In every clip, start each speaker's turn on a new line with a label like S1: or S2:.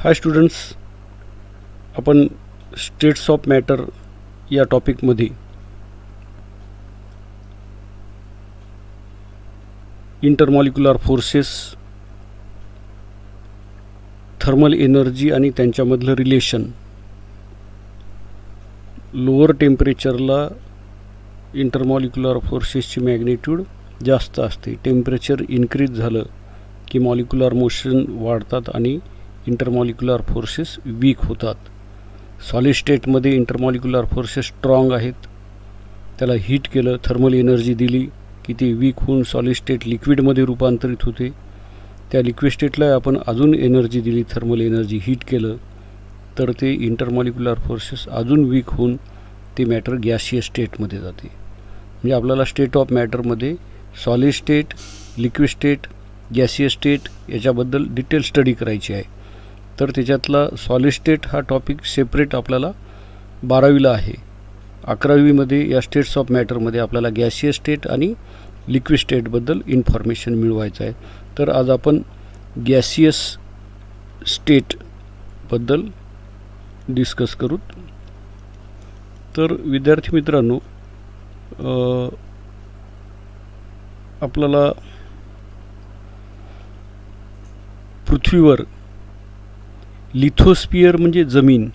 S1: हाय students, आपण states of matter या टॉपिकमध्ये intermolecular forces, thermal energy आणि त्यांच्यामधलं रिलेशन. लोअर टेम्परेचरला इंटरमॉलिक्युलर फोर्सेसची मॅग्निट्यूड जास्त असते. टेम्परेचर इन्क्रीज झालं की मॉलिक्युलर मोशन वाढतात आणि इंटरमॉलिक्युलर फोर्सेस वीक होतात. सॉलिड स्टेटमध्ये इंटरमॉलिक्युलर फोर्सेस स्ट्रॉंग आहेत. त्याला हीट केलं, थर्मल एनर्जी दिली की ती वीक होऊन सॉलिड स्टेट लिक्विडमध्ये रूपांतरित होते. त्या लिक्विड स्टेटला आपण अजून एनर्जी दिली, थर्मल एनर्जी, हीट केलं तर ते इंटरमॉलिक्युलर फोर्सेस अजून वीक होऊन ते मॅटर गॅसियस स्टेटमध्ये जाते. म्हणजे आपल्याला स्टेट ऑफ मॅटरमध्ये solid state, liquid state, gaseous state याच्याबद्दल डिटेल स्टडी करायची आहे. तर त्याच्यातला सॉलिड स्टेट हा टॉपिक सेपरेट आपल्याला 12वीला आहे. 11वीमध्ये या स्टेट्स ऑफ मॅटरमध्ये आपल्याला गॅसियस स्टेट आणि लिक्विड स्टेटबद्दल इन्फॉर्मेशन मिळवायचं आहे. तर आज आपण गॅसियस स्टेटबद्दल डिस्कस करू. तर विद्यार्थी मित्रांनो, आपल्याला पृथ्वीवर लिथोस्फियर म्हणजे जमीन,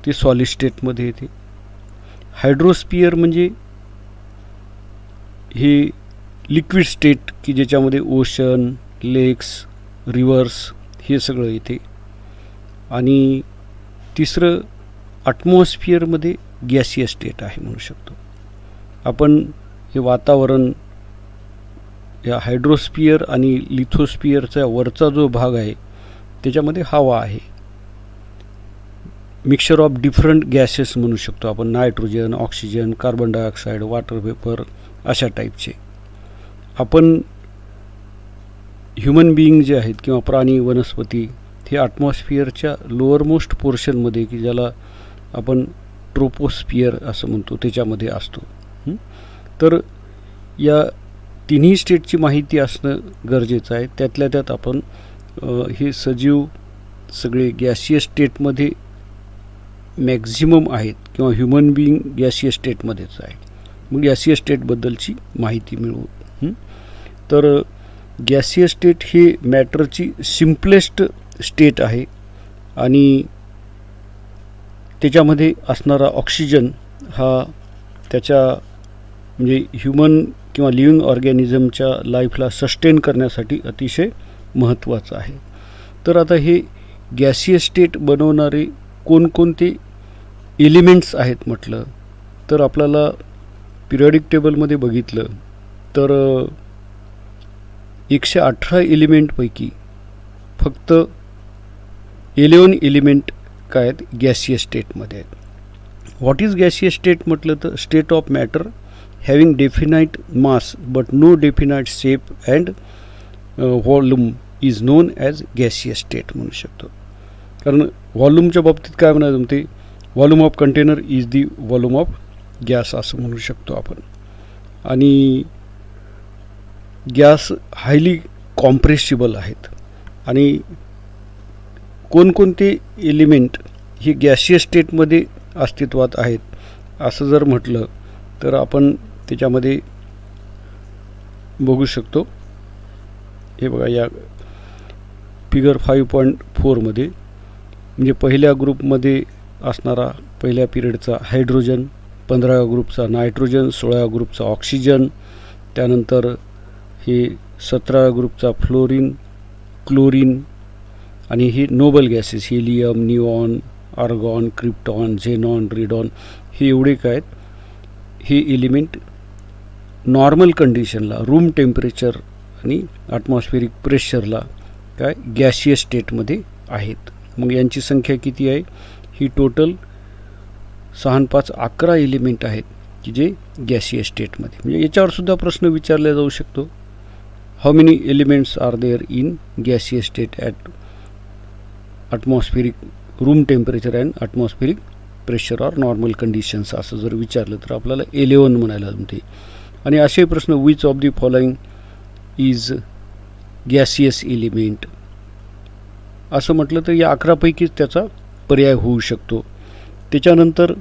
S1: ते सॉलिड स्टेटमध्ये येते. हायड्रोस्फियर म्हणजे हे लिक्विड स्टेट की ज्याच्यामध्ये ओशन, लेक्स, रिव्हर्स हे सगळं येते. आणि तिसरं ॲटमॉस्फिअरमध्ये गॅसियस स्टेट आहे म्हणू शकतो आपण. हे वातावरण या हायड्रोस्फियर आणि लिथोस्फियरचा वरचा जो भाग आहे त्याच्यामध्ये हवा आहे. मिक्सचर ऑफ डिफरंट गॅसेस म्हणू शकतो आपण. Nitrogen, oxygen, carbon dioxide, water vapour अशा टाईपचे. आपण ह्युमन बिईंग जे आहेत किंवा प्राणी, वनस्पती हे ॲटमॉस्फिअरच्या लोअर मोस्ट पोर्शनमध्ये, की ज्याला आपण ट्रोपोस्फियर असं म्हणतो, त्याच्यामध्ये असतो. तर या तिन्ही स्टेटची माहिती असणं गरजेचं आहे. त्यातल्या त्यात आपण हे सजीव सगळे गॅसियस स्टेटमध्ये मॅक्झिमम आहेत किंवा ह्युमन बिईंग गॅसियस स्टेटमध्येच आहे. मग गॅसियस स्टेटबद्दलची माहिती मिळवू. तर गॅसियस स्टेट हे मॅटरची सिम्पलेस्ट स्टेट आहे आणि त्याच्यामध्ये असणारा ऑक्सिजन हा त्याच्या म्हणजे ह्युमन किंवा लिव्हिंग ऑर्गॅनिझमच्या लाईफला सस्टेन करण्यासाठी अतिशय महत्त्वाचं आहे. तर आता हे गॅसियस स्टेट बनवणारे कोणकोणते एलिमेंट्स आहेत म्हटलं तर आपल्याला पिरियडिक टेबलमध्ये बघितलं तर 118 एलिमेंटपैकी फक्त 11 एलिमेंट काय आहेत गॅसियस स्टेटमध्ये आहेत. व्हॉट इज गॅसियस स्टेट म्हटलं तर state of matter having definite mass but no definite shape and volume is known as gaseous state म्हणू शकतो. कारण व्हॉल्यूमच्या बाबतीत काय म्हणायचं जमते, volume of container is the volume of gas असं म्हणू शकतो आपण. आणि गॅस हायली कॉम्प्रेसिबल आहेत. आणि कोणकोणते एलिमेंट हे गॅसियस स्टेटमध्ये अस्तित्वात आहेत असं जर म्हटलं तर आपण त्याच्यामध्ये बघू शकतो. हे बघा, या फिगर 5.4मध्ये म्हणजे पहिल्या ग्रुपमध्ये असणारा पहिल्या पिरियडचा हायड्रोजन, 15व्या ग्रुपचा नायट्रोजन, 16व्या ग्रुपचा ऑक्सिजन, त्यानंतर हे 17व्या ग्रुपचा फ्लोरीन, क्लोरीन आणि हे noble gases helium, neon, argon, krypton, xenon, radon हे एवढे काय आहेत. हे एलिमेंट नॉर्मल कंडिशनला, रूम टेम्परेचर आणि ॲटमॉस्फेरिक प्रेशरला काय गॅसियस स्टेटमध्ये आहेत. मग यांची संख्या किती आहे, ही टोटल 6 आणि 5 11 एलिमेंट आहेत की जे गॅसियस स्टेटमध्ये. म्हणजे याच्यावरसुद्धा प्रश्न विचारला जाऊ शकतो, how many elements are there in gaseous state at atmospheric room temperature and atmospheric pressure or normal conditions असं जर विचारलं तर आपल्याला 11 म्हणायला जमते. आणि असे प्रश्न, which of the following is gaseous element, असं म्हटलं तर या 11पैकीच त्याचा पर्याय होऊ शकतो. त्याच्यानंतर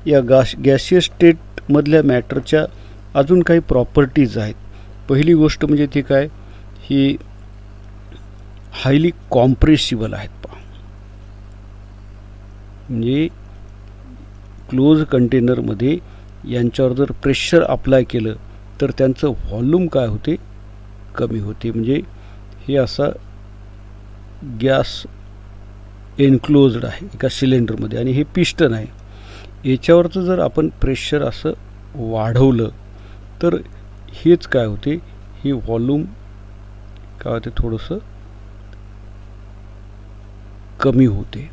S1: या गॅसियस स्टेटमधल्या मॅटरच्या अजून काही प्रॉपर्टीज आहेत. पहिली गोष्ट म्हणजे ते काय, ही हायली कॉम्प्रेसिबल आहेत. म्हणजे क्लोज कंटेनरमध्ये यांच्यावर जर प्रेशर अप्लाय केलं तर त्यांचं व्हॉल्यूम काय होते, कमी होते. म्हणजे हे असा गॅस एन्क्लोज्ड आहे एका सिलेंडरमध्ये आणि हे पिस्टन आहे. याच्यावरचं जर आपण प्रेशर असं वाढवलं तर हेच काय होते, हे व्हॉल्यूम काय होते, थोडंसं कमी होते.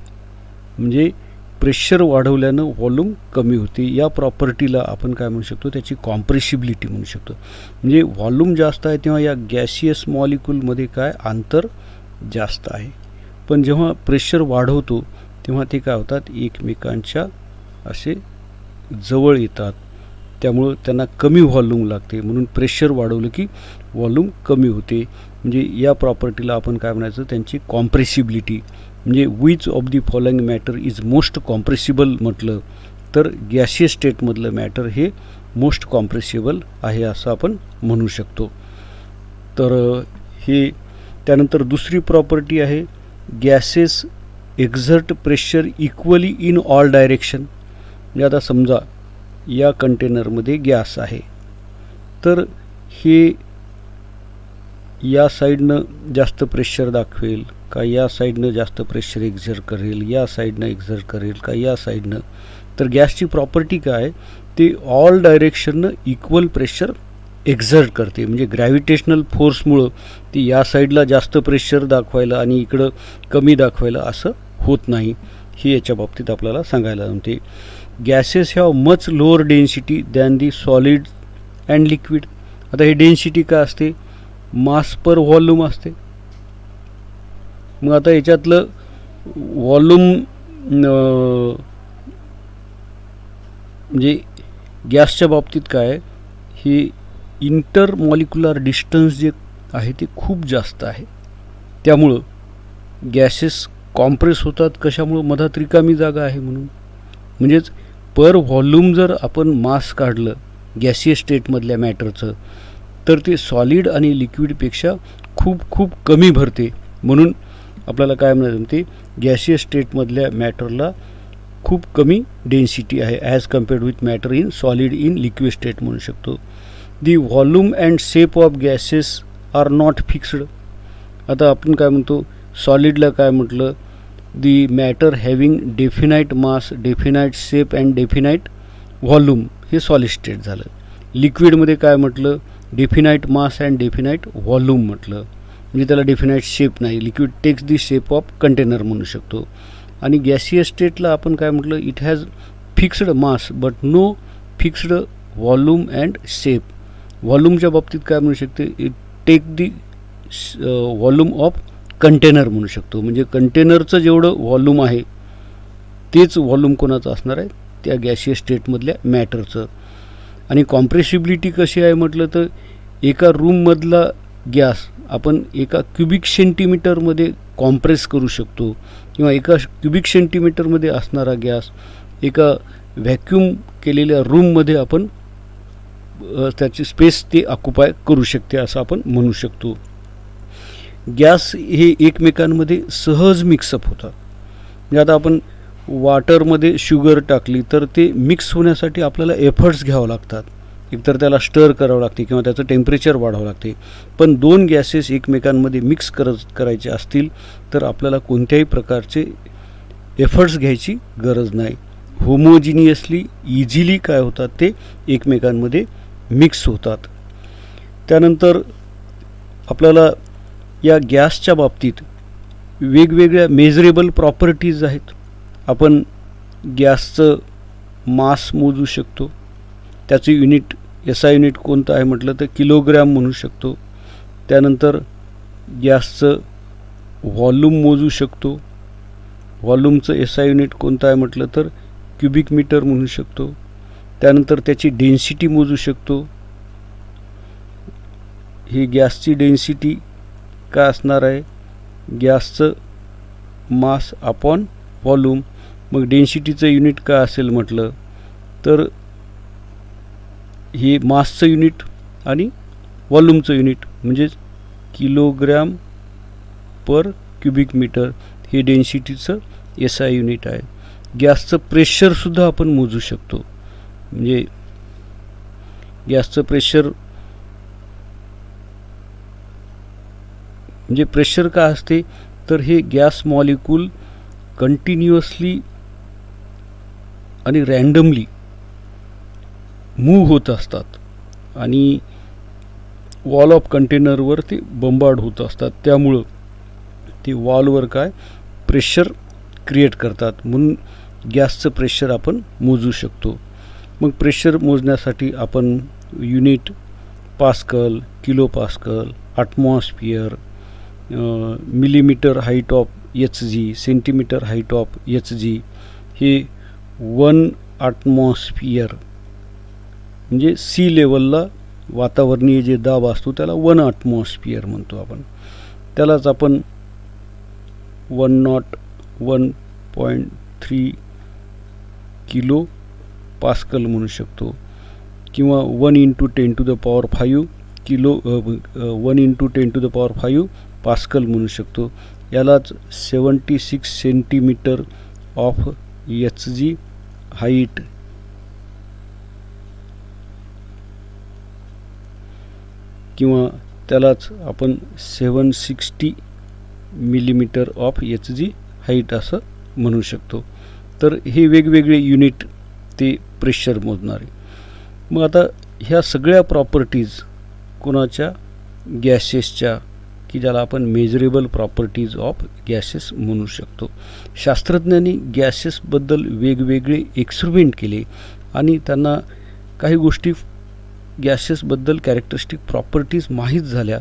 S1: म्हणजे प्रेशर वाढवल्यानं व्हॉल्यूम कमी होते. या प्रॉपर्टीला आपण काय म्हणू शकतो, त्याची कॉम्प्रेसिबिलिटी म्हणू शकतो. म्हणजे व्हॉल्यूम जास्त आहे तेव्हा या गॅसियस मॉलिक्यूलमध्ये काय अंतर जास्त आहे. पण जेव्हा प्रेशर वाढवतो तेव्हा ते काय होतात, एकमेकांच्या असे जवळ येतात. त्यामुळं त्यांना कमी व्हॉल्यूम लागते. म्हणून प्रेशर वाढवलं की व्हॉल्यूम कमी होते. म्हणजे या प्रॉपर्टीला आपण काय म्हणायचं, त्यांची कॉम्प्रेसिबिलिटी. म्हणजे which of the following matter is most compressible म्हटलं तर गॅसियस स्टेटमधलं मॅटर हे मोस्ट कॉम्प्रेसिबल आहे असं आपण म्हणू शकतो. तर हे त्यानंतर दुसरी प्रॉपर्टी आहे, gases exert pressure equally in all direction. म्हणजे आता समजा या कंटेनरमध्ये गॅस आहे तर हे या साईडनं जास्त प्रेशर दाखवेल का या साईडनं जास्त प्रेशर एक्झर्ट करेल, या साईडनं एक्झर्ट करेल का या साईडनं. तर गॅसची प्रॉपर्टी काय आहे, ते ऑल डायरेक्शननं इक्वल प्रेशर एक्झर्ट करते. म्हणजे ग्रॅव्हिटेशनल फोर्समुळं ती या साईडला जास्त प्रेशर दाखवायला आणि इकडं कमी दाखवायला असं होत नाही. हे याच्या बाबतीत आपल्याला सांगायला जमते. Gases have much lower density than the solid and liquid. आता हे डेन्सिटी काय असते, मास पर व्हॉल्यूम असते. मग आता याच्यातलं व्हॉल्यूम म्हणजे गॅसच्या बाबतीत काय, ही इंटर मॉलिक्युलर डिस्टन्स जे आहे ते खूप जास्त आहे. त्यामुळं गॅसेस कॉम्प्रेस होतात. कशामुळं, मधात रिकामी जागा आहे म्हणून. म्हणजेच पर व्हॉल्यूम जर आपण मास काढलं गॅसियस स्टेटमधल्या मॅटरचं तर ते सॉलिड आणि लिक्विडपेक्षा खूप खूप कमी भरते. म्हणून आपल्याला काय म्हणायचं, ते गॅसियस स्टेटमधल्या मॅटरला खूप कमी डेन्सिटी आहे as compared with matter in solid in liquid state म्हणू शकतो. The volume and shape of gases are not fixed. आता आपण काय म्हणतो, सॉलिडला काय म्हटलं, the matter having definite mass, definite shape and definite volume, हे सॉलिड स्टेट झालं. लिक्विडमध्ये काय म्हटलं, definite mass and definite volume म्हटलं. म्हणजे त्याला डेफिनाईट शेप नाही, liquid takes the shape of container म्हणू शकतो. आणि गॅसियस स्टेटला आपण काय म्हटलं, it has fixed mass but no fixed volume and shape. व्हॉल्यूमच्या बाबतीत काय म्हणू शकते, it take the volume of container म्हणू शकतो. म्हणजे कंटेनरचं जेवढं व्हॉल्यूम आहे तेच व्हॉल्यूम कोणाचं असणार आहे, त्या गॅसियस स्टेटमधल्या मॅटरचं. आणि कॉम्प्रेसिबिलिटी कशी आहे म्हटलं तर, एका रूममधला गॅस आपण एका क्युबिक सेंटीमीटरमध्ये कॉम्प्रेस करू शकतो किंवा एका क्युबिक सेंटीमीटरमध्ये असणारा गॅस एका व्हॅक्यूम केलेल्या रूममध्ये आपण त्याची स्पेस ते ऑक्युपाय करू शकते असं आपण म्हणू शकतो. गॅस हे एकमेकांमध्ये सहज मिक्सअप होतात. म्हणजे आता आपण वाटरमध्ये शुगर टाकली तर ते मिक्स होण्यासाठी आपल्याला एफर्ट्स घ्यावं लागतात. एकतर त्याला स्टर करावं लागते किंवा त्याचं टेम्परेचर वाढवावं लागते. पण दोन गॅसेस एकमेकांमध्ये मिक्स करायचे असतील तर आपल्याला कोणत्याही प्रकारचे एफर्ट्स घ्यायची गरज नाही. होमोजिनियसली इझिली काय होतात, ते एकमेकांमध्ये मिक्स होतात. त्यानंतर आपल्याला या गॅसच्या बाबतीत वेगवेगळ्या मेजरेबल प्रॉपर्टीज आहेत. आपण गॅसचं मास मोजू शकतो. त्याचं युनिट SI युनिट कोणतं आहे म्हटलं तर किलोग्रॅम म्हणू शकतो. त्यानंतर गॅसचं व्हॉल्यूम मोजू शकतो. व्हॉल्यूमचं SI युनिट कोणतं आहे म्हटलं तर क्युबिक मीटर म्हणू शकतो. त्यानंतर त्याची डेन्सिटी मोजू शकतो. ही गॅसची डेन्सिटी काय असणार आहे, गॅसचं मास अपॉन व्हॉल्यूम. मग डेन्सिटीचं युनिट काय असेल म्हटलं तर हे मासचं युनिट आणि व्हॉल्यूमचं युनिट म्हणजेच किलोग्रॅम पर क्युबिक मीटर हे डेन्सिटीचं SI युनिट आहे. गॅसचं प्रेशरसुद्धा आपण मोजू शकतो. म्हणजे गॅसचं प्रेशर म्हणजे प्रेशर काय असते तर हे गॅस मॉलिक्यूल कंटिन्युअसली आणि रँडमली मूव्ह होत असतात आणि वॉल ऑफ कंटेनरवर ते बंबार्ड होत असतात. त्यामुळं ते वॉलवर काय प्रेशर क्रिएट करतात. म्हणून गॅसचं प्रेशर आपण मोजू शकतो. मग प्रेशर मोजण्यासाठी आपण unit pascal, kilo pascal, atmosphere, millimetre height of HG, centimetre height of HG हे 1 ॲटमॉस्फिअर म्हणजे सी लेवलला वातावरणीय जे दाब असतो त्याला 1 ॲटमॉस्फिअर म्हणतो आपण. त्यालाच आपण 101.3 किलो पास्कल म्हणू शकतो किंवा 1 × 10⁵ किलो 1 × 10⁵ पास्कल म्हणू शकतो. यालाच 76 सेंटीमीटर ऑफ HG हाईट किंवा त्यालाच आपण 760 मिलीमीटर ऑफ HG हाईट असं म्हणू शकतो. तर हे वेगवेगळे युनिट ते प्रेशर मोजणारे. मग आता ह्या सगळ्या प्रॉपर्टीज कोणाच्या गॅसेसच्या की ज्याला आपण मेजरेबल प्रॉपर्टीज ऑफ गॅसेस म्हणू शकतो. शास्त्रज्ञांनी गॅसेसबद्दल वेगवेगळे एक्सपेरिमेंट केले आणि त्यांना काही गोष्टी गॅसेसबद्दल कॅरेक्टरिस्टिक प्रॉपर्टीज माहीत झाल्या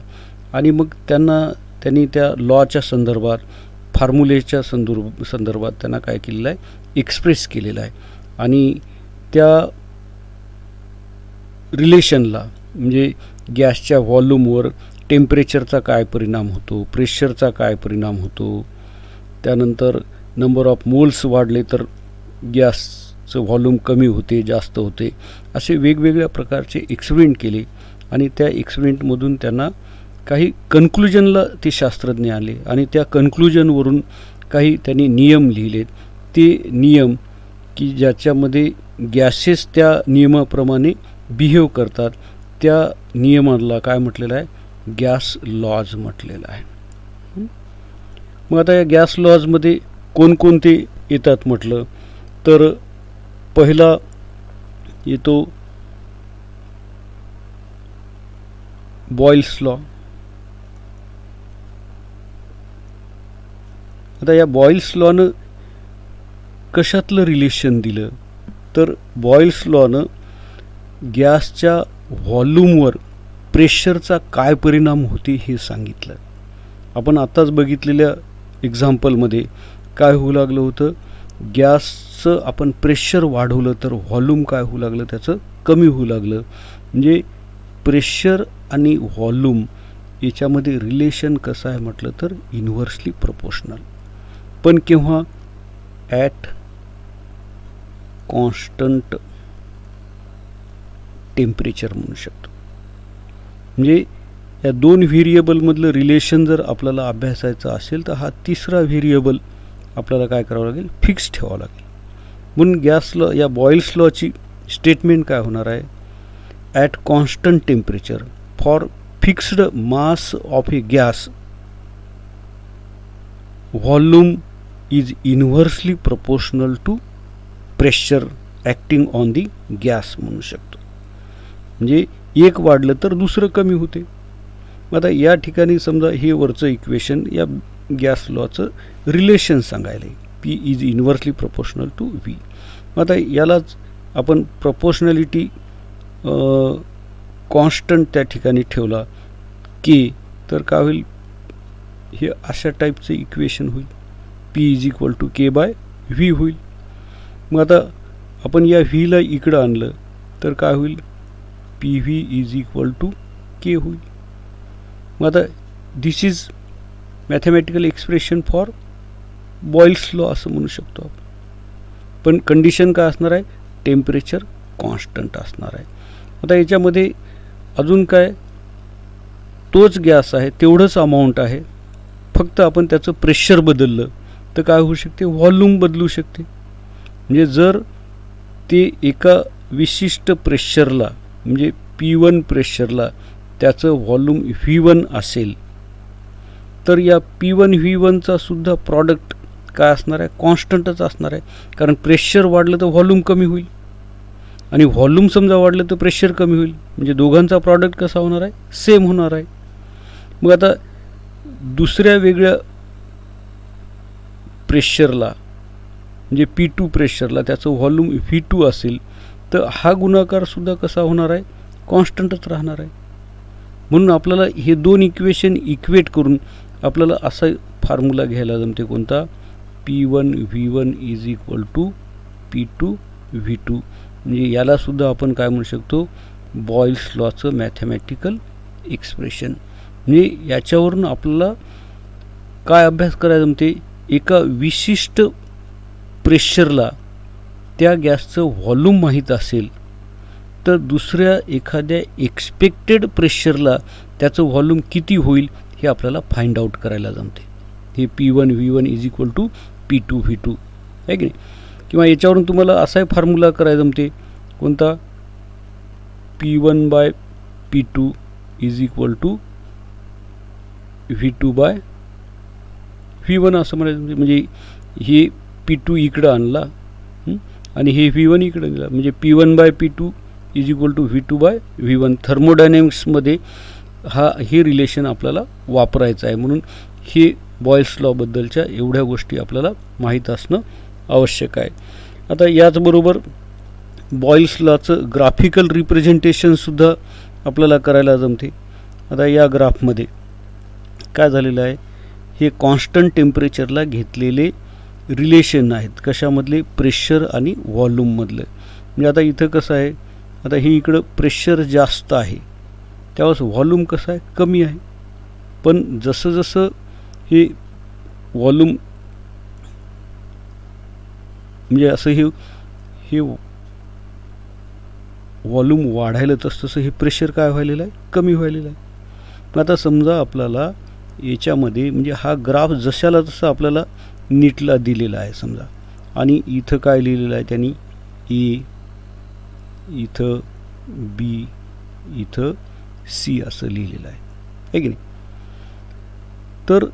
S1: आणि मग त्यांनी त्या लॉच्या संदर्भात फॉर्म्युलेच्या संदर्भात त्यांना काय केलेलं आहे एक्सप्रेस केलेलं आहे. आणि त्या रिलेशनला म्हणजे गॅसच्या व्हॉल्यूमवर टेम्परेचरचा काय परिणाम होतो, प्रेशरचा काय परिणाम होतो, त्यानंतर नंबर ऑफ मोल्स वाढले तर गॅसचं व्हॉल्यूम कमी होते जास्त होते, असे वेगवेगळ्या प्रकारचे एक्सपेरिमेंट केले आणि त्या एक्सपेरिमेंटमधून त्यांना काही कन्क्लुजनला ते शास्त्रज्ञ आले आणि त्या कन्क्लुजनवरून काही त्यांनी नियम लिहिलेत. ते नियम की ज्याच्यामध्ये गॅसेस त्या नियमाप्रमाणे बिहेव करतात त्या नियमाला काय म्हटलेलं आहे गॅस लॉज म्हटलेलं आहे. मग आता या गॅस लॉजमध्ये कोणकोणते येतात म्हटलं तर पहिला येतो बॉयल्स लॉ. आता या बॉयल्स लॉनं कशातलं रिलेशन दिलं तर बॉयल्स लॉनं गॅसच्या व्हॉल्यूमवर प्रेशरचा काय परिणाम होते हे सांगितलं. आपण आत्ताच बघितलेल्या एक्झाम्पलमध्ये काय होऊ लागलं होतं गॅसचं आपण प्रेशर वाढवलं तर व्हॉल्यूम काय होऊ लागलं त्याचं कमी होऊ लागलं. म्हणजे प्रेशर आणि व्हॉल्यूम याच्यामध्ये रिलेशन कसं आहे म्हटलं तर इन्व्हर्सली प्रोपोर्शनल. पण केव्हा ॲट कॉन्स्टंट टेम्परेचर म्हणू शकतो. म्हणजे या दोन व्हेरिएबलमधलं रिलेशन जर आपल्याला अभ्यासायचं असेल तर हा तिसरा व्हेरिएबल आपल्याला काय करावं लागेल फिक्स ठेवावं लागेल. म्हणून गॅस लॉ या बॉयल्स लॉची स्टेटमेंट काय होणार आहे at constant temperature for fixed mass of a gas volume is inversely proportional to pressure acting on the gas म्हणू शकतो. म्हणजे एक वाढलं तर दुसरं कमी होते. आता या ठिकाणी समजा हे वरचं इक्वेशन या गॅस लॉचं रिलेशन सांगायला P is inversely proportional to V. आता यालाच आपण प्रोपोर्शनॅलिटी कॉन्स्टंट त्या ठिकाणी ठेवला K तर काय होईल हे अशा टाईपचं इक्वेशन होईल P is equal to K/V होईल. मग आता आपण या व्हीला इकडं आणलं तर काय होईल PV is equal to K होईल. मग आता this is mathematical expression for Boyle's law असं म्हणू शकतो आपण. पण कंडिशन काय असणार आहे, टेम्परेचर कॉन्स्टंट असणार आहे. आता याच्यामध्ये अजून काय, तोच गॅस आहे, तेवढंच अमाऊंट आहे, फक्त आपण त्याचं प्रेशर बदललं तर काय होऊ शकते, व्हॉल्यूम बदलू शकते. म्हणजे जर ते एका विशिष्ट प्रेशरला म्हणजे P1 प्रेशरला त्याचं व्हॉल्यूम V1 असेल तर या P1 V1चा सुद्धा प्रॉडक्ट काय असणार आहे, कॉन्स्टंटच असणार आहे. कारण प्रेशर वाढलं तर व्हॉल्यूम कमी होईल आणि व्हॉल्यूम समजा वाढलं तर प्रेशर कमी होईल. म्हणजे दोघांचा प्रॉडक्ट कसा होणार आहे, सेम होणार आहे. मग आता दुसऱ्या वेगळ्या प्रेशरला म्हणजे P2 प्रेशरला त्याचं व्हॉल्यूम V2 असेल तर हा गुणाकारसुद्धा कसा होणार आहे, कॉन्स्टंटच राहणार आहे. म्हणून आपल्याला हे दोन इक्वेशन इक्वेट करून आपल्याला असा फॉर्म्युला घ्यायला जमते, कोणता, P1 V1 is equal to P2 V2. म्हणजे यालासुद्धा आपण काय म्हणू शकतो, बॉईल्स लॉचं मॅथमॅटिकल एक्सप्रेशन. म्हणजे याच्यावरून आपल्याला काय अभ्यास करायला जमते, एका विशिष्ट प्रेशरला त्या गॅसचं व्हॉल्यूम माहीत असेल तर दुसऱ्या एखाद्या एक्सपेक्टेड प्रेशरला त्याचं व्हॉल्यूम किती होईल हे आपल्याला फाइंड आउट करायला जमते. हे P1 V1 is equal to P2 V2 आहे की नाही. किंवा याच्यावरून तुम्हाला असाही फॉर्म्युला करायला जमते, कोणता, P1 by P2 is equal to V2 by V1 असं म्हणायचं. म्हणजे हे P2 इकडं आणला आणि हे V1 इकडं दिला, म्हणजे P1 by P2 is equal to V2 by V1. थर्मोडायनॅमिक्समध्ये हे रिलेशन आपल्याला वापरायचं आहे. म्हणून हे बॉईल्स लॉबद्दलच्या एवढ्या गोष्टी आपल्याला माहीत असणं आवश्यक आहे. आता याचबरोबर बॉईल्स लॉचं ग्राफिकल रिप्रेझेंटेशनसुद्धा आपल्याला करायला जमते. आता या ग्राफमध्ये काय झालेलं आहे, हे कॉन्स्टंट टेम्परेचरला घेतलेले रिलेशन आहेत, कशामधले, प्रेशर आणि व्हॉल्यूममधलं. म्हणजे आता इथं कसं आहे, आता हे इकडं प्रेशर जास्त आहे त्यावेळेस व्हॉल्यूम कसं आहे, कमी आहे. पण जसं जसं हे व्हॉल्यूम म्हणजे असं हे व्हॉल्यूम वाढायला तसं हे प्रेशर काय व्हायलेलं आहे, कमी व्हायलेलं आहे. पण आता समजा आपल्याला याच्यामध्ये म्हणजे हा ग्राफ जशाला तसा आपल्याला नीटला दिलेला आहे समजा, आणि इथं काय लिहिलेलं आहे त्यांनी, ए, इथं बी, इथं सी असं लिहिलेलं आहे की नाही. तर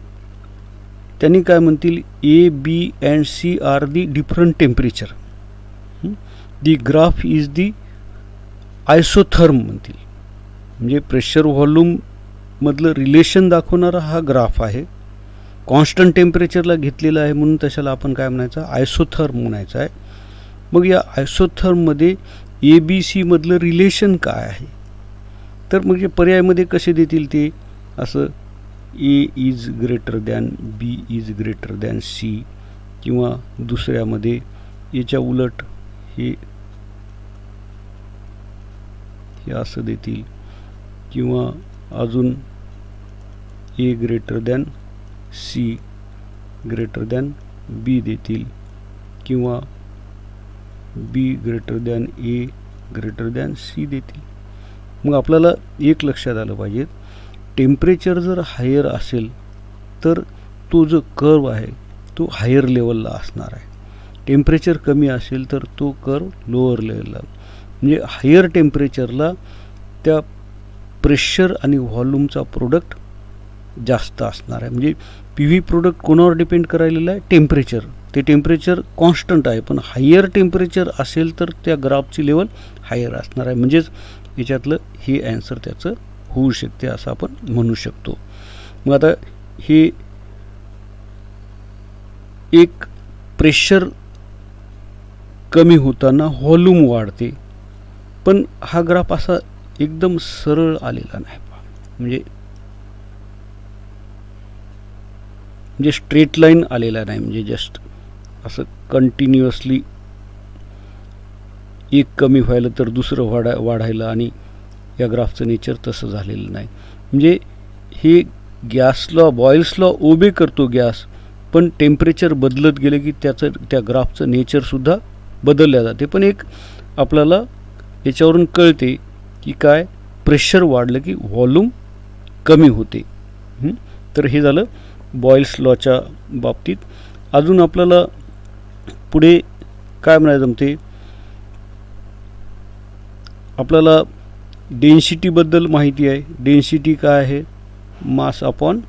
S1: त्यांनी काय म्हणतील, A B and C are the different temperature, the graph is the isotherm म्हणतील. म्हणजे प्रेशर व्हॉल्यूम मधलं रिलेशन दाखवणारा हा ग्राफ आहे, कॉन्स्टंट टेम्परेचरला घेतलेला आहे म्हणून तशाला आपण काय म्हणायचं, आयसोथर्म म्हणायचं आहे. मग या आयसोथर्ममध्ये ए बी सी मधलं रिलेशन काय आहे, तर म्हणजे पर्यायामध्ये कसे देतील ते, असं A is greater than B is greater than C, किंवा दुसऱ्यामध्ये याच्या उलट हे असं देतील, किंवा अजून A greater than C greater than B देतील, किंवा B greater than A greater than C देतील. मग आपल्याला एक लक्षात आलं पाहिजे, टेम्परेचर जर हायर असेल तर तो जो कर्व आहे तो हायर लेवलला असणार आहे, टेम्परेचर कमी असेल तर तो कर्व लोअर लेवलला. म्हणजे हायर टेम्परेचरला त्या प्रेशर आणि व्हॉल्यूमचा प्रोडक्ट जास्त असणार आहे. म्हणजे पी व्ही प्रोडक्ट कोणावर डिपेंड करायलेलं आहे, टेम्परेचर. ते टेम्परेचर कॉन्स्टंट आहे, पण हायर टेम्परेचर असेल तर त्या ग्राफची लेवल हायर असणार आहे. म्हणजेच याच्यातलं हे ॲन्सर त्याचं होऊ शकते असं आपण म्हणू शकतो. मग आता हे एक प्रेशर कमी होताना व्हॉल्यूम वाढते, पण हा ग्राफ असा एकदम सरळ आलेला नाही, म्हणजे स्ट्रेट लाईन आलेला नाही, म्हणजे जस्ट असं कंटिन्युअसली एक कमी व्हायला तर दुसरं वाढायला, आणि या ग्राफचं नेचर तसं झालेलं नाही. म्हणजे हे गॅसला बॉईल्स लॉ ओबे करतो गॅस, पण टेम्परेचर बदलत गेले की त्या ग्राफचं नेचरसुद्धा बदलल्या जाते. पण एक आपल्याला याच्यावरून कळते की काय, प्रेशर वाढलं की व्हॉल्यूम कमी होते. तर हे झालं बॉयल्स लॉच्या बाबतीत. अजून आपल्याला पुढे काय म्हणायचं जमते, आपल्याला डेन्सिटीबद्दल माहिती आहे. डेन्सिटी काय आहे, मास अपॉन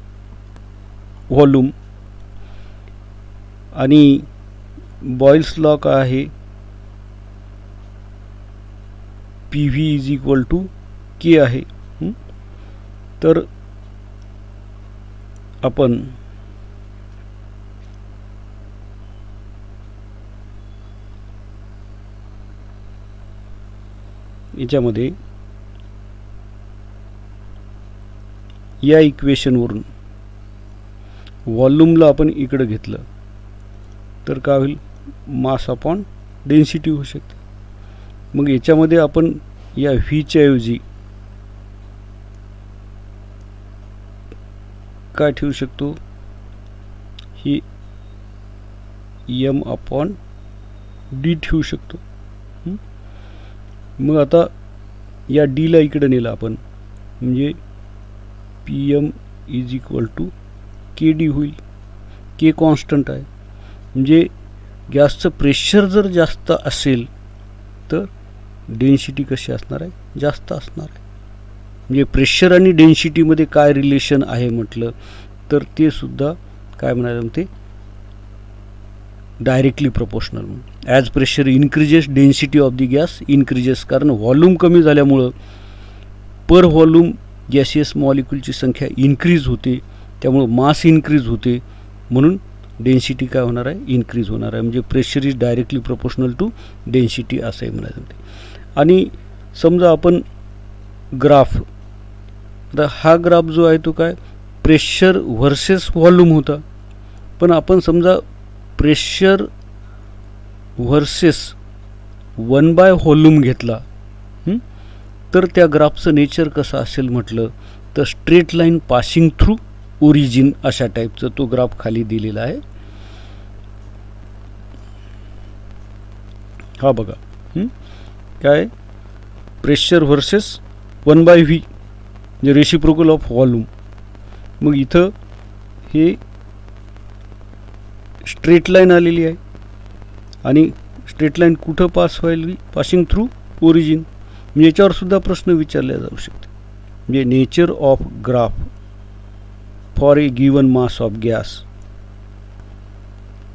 S1: व्हॉल्यूम. आणि बॉयल्स लॉ काय आहे, P V is equal to K आहे. तर आपण याच्यामध्ये या इक्वेशनवरून व्हॉल्यूमला आपण इकडे घेतलं तर काय होईल, मास अपॉन डेन्सिटी होऊ शकते. मग याच्यामध्ये आपण या व्हीच्या ऐवजी काय ठेवू शकतो, ही एम अपॉन डी ठेवू शकतो. मग आता या डीला इकडे नेलं आपण, म्हणजे P M is equal to K D होईल. के कॉन्स्टंट आहे, म्हणजे गॅसचं प्रेशर जर जास्त असेल तर डेन्सिटी कशी असणार आहे, जास्त असणार आहे. म्हणजे प्रेशर आणि डेन्सिटीमध्ये काय रिलेशन आहे म्हटलं तर ते सुद्धा काय म्हणायचं ते directly proportional. As pressure increases density of the gas increases. कारण व्हॉल्यूम कमी झाल्यामुळं पर व्हॉल्यूम गॅसियस मॉलिक्यूलची संख्या इन्क्रीज होते, त्यामुळं मास इन्क्रीज होते, म्हणून डेन्सिटी काय होणार आहे, इन्क्रीज होणार आहे. म्हणजे pressure is directly proportional to density असंही म्हणायचं ते. आणि समजा आपण ग्राफ, तर हा ग्राफ जो आहे तो काय प्रेशर व्हर्सेस व्हॉल्यूम होता. पण आपण समजा प्रेशर व्हर्सेस 1/व्हॉल्यूम घेतला, तर त्या ग्राफचं नेचर कसं असेल म्हटलं तर straight line passing through origin अशा टाईपचं तो ग्राफ खाली दिलेला आहे. हा बघा, काय प्रेशर व्हर्सेस 1/व्ही म्हणजे रेसिप्रोकल ऑफ व्हॉल्यूम. मग इथं हे स्ट्रेट लाईन आलेली आहे आणि स्ट्रेट लाईन कुठं पास व्हायला, पासिंग थ्रू ओरिजिन. म्हणजे याच्यावर सुद्धा प्रश्न विचारले जाऊ शकते. म्हणजे nature of graph for a given mass of gas,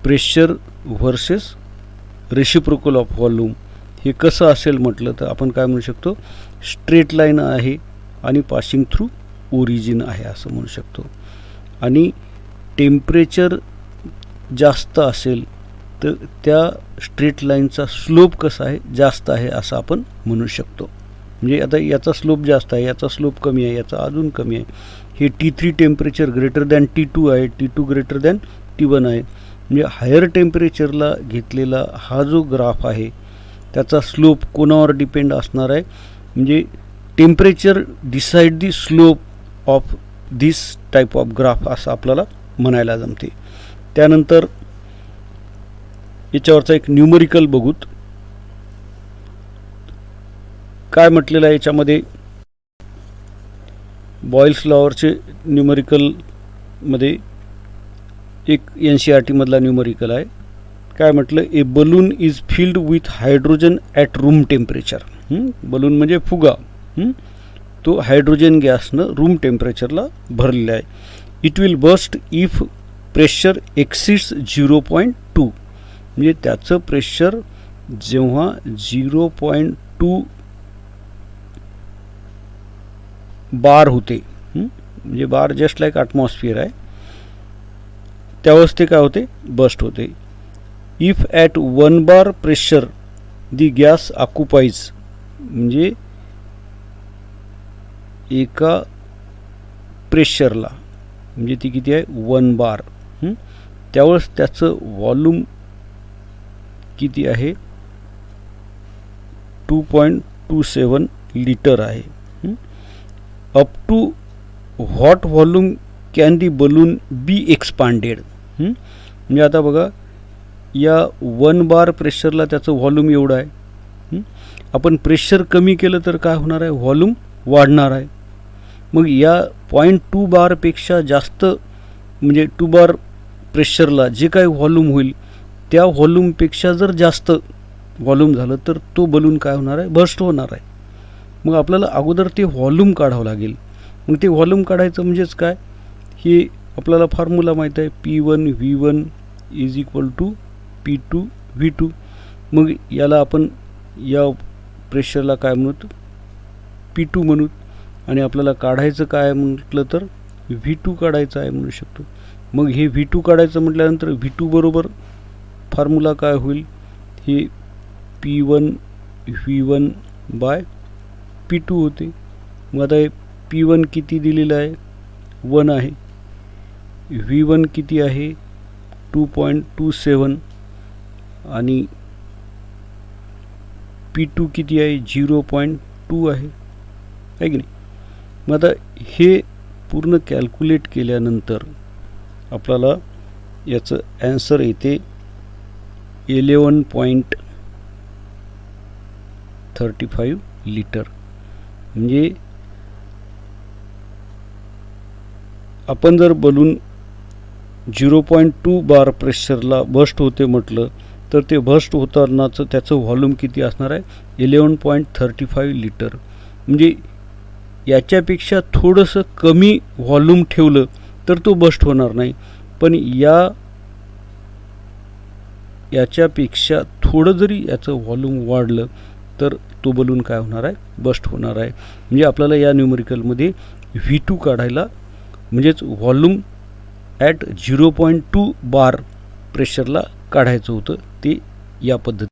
S1: pressure versus reciprocal of volume, हे कसं असेल म्हटलं तर आपण काय म्हणू शकतो, स्ट्रेट लाईन आहे आणि पासिंग थ्रू ओरिजिन आहे असं म्हणू शकतो. आणि टेम्परेचर जास्त असेल तर त्या स्ट्रेट लाईनचा स्लोप कसा आहे, जास्त आहे असं आपण म्हणू शकतो. म्हणजे आता याचा स्लोप जास्त आहे, याचा स्लोप कमी आहे, याचा अजून कमी आहे. हे T3 temperature greater than T2 आहे, T2 ग्रेटर दॅन T1 आहे. म्हणजे हायर टेम्परेचरला घेतलेला हा जो ग्राफ आहे त्याचा स्लोप कोणावर डिपेंड असणार आहे, म्हणजे temperature decide the slope of this type of graph असं आपल्याला म्हणायला जमते. त्यानंतर याच्यावरचा एक न्यूमरिकल बघूत. काय म्हटलेलं आहे याच्यामध्ये, बॉयल्स लॉवरचे न्यूमरिकलमध्ये एक NCERT मधला न्यूमरिकल आहे. काय म्हटलं, a balloon is filled with hydrogen at room temperature. Balloon म्हणजे फुगा, तो हायड्रोजन गॅसनं रूम टेम्परेचरला भरलेला आहे. It will burst if pressure exceeds 0.2. म्हणजे त्याचं प्रेशर जेव्हा 0.2 बार होते, म्हणजे बार जस्ट लाईक ॲटमॉस्फिअर आहे, त्यावेळेस ते काय होते, बस्ट होते. If at 1 bar pressure the gas occupies, म्हणजे एका प्रेशरला म्हणजे ती किती आहे 1 बार, त्यावेळेस त्याचं व्हॉल्यूम किती आहे 2.27 लिटर आहे. Up to what volume can the balloon be expanded. म्हणजे आता बघा या 1 बार प्रेशरला त्याचं व्हॉल्यूम एवढं आहे. आपण प्रेशर कमी केलं तर काय होणार आहे, व्हॉल्यूम वाढणार आहे. मग या 0.2 बारपेक्षा जास्त म्हणजे 2 बार प्रेशरला जे काही व्हॉल्यूम होईल त्या व्हॉल्यूमपेक्षा जर जास्त व्हॉल्यूम झालं तर तो बलून काय होणार आहे, बर्स्ट होणार आहे. मग आपल्याला अगोदर ते व्हॉल्यूम काढावं लागेल. मग ते व्हॉल्यूम काढायचं म्हणजेच काय, हे आपल्याला फॉर्म्युला माहीत आहे, P1 V1 is equal to P2 V2. मग याला आपण या प्रेशरला काय म्हणू, P2 म्हणू. आणि आपल्याला काढायचं काय म्हटलं तर V2 काढायचं आहे म्हणू शकतो. मग हे V2 काढायचं म्हटल्यानंतर V2 बरोबर फॉर्म्युला काय होईल, हे P1 V1 बाय P2 होते. मग आता हे P1 किती दिलेलं आहे, 1 आहे. V1 किती आहे, 2.27 आणि P2 किती आहे, 0.2 आहे की नाही. मग आता हे पूर्ण कॅल्क्युलेट केल्यानंतर आपल्याला याचं ॲन्सर येते 11.35 लिटर. म्हणजे आपण जर बलून 0.2 बार प्रेशरला बस्ट होते म्हटलं तर ते बस्ट होतानाचं त्याचं व्हॉल्यूम किती असणार आहे, 11.35 लिटर. म्हणजे याच्यापेक्षा थोडंसं कमी व्हॉल्यूम ठेवलं तर तो बस्ट होणार नाही, पण याच्यापेक्षा थोडं जरी याचं व्हॉल्यूम वाढलं तर तो बलून काय होणार आहे, बस्ट होणार आहे. म्हणजे आपल्याला या न्यूमेरिकलमध्ये V2 काढायला म्हणजेच व्हॉल्यूम ॲट 0.2 बार प्रेशरला काढायचं होतं, ते या पद्धतीने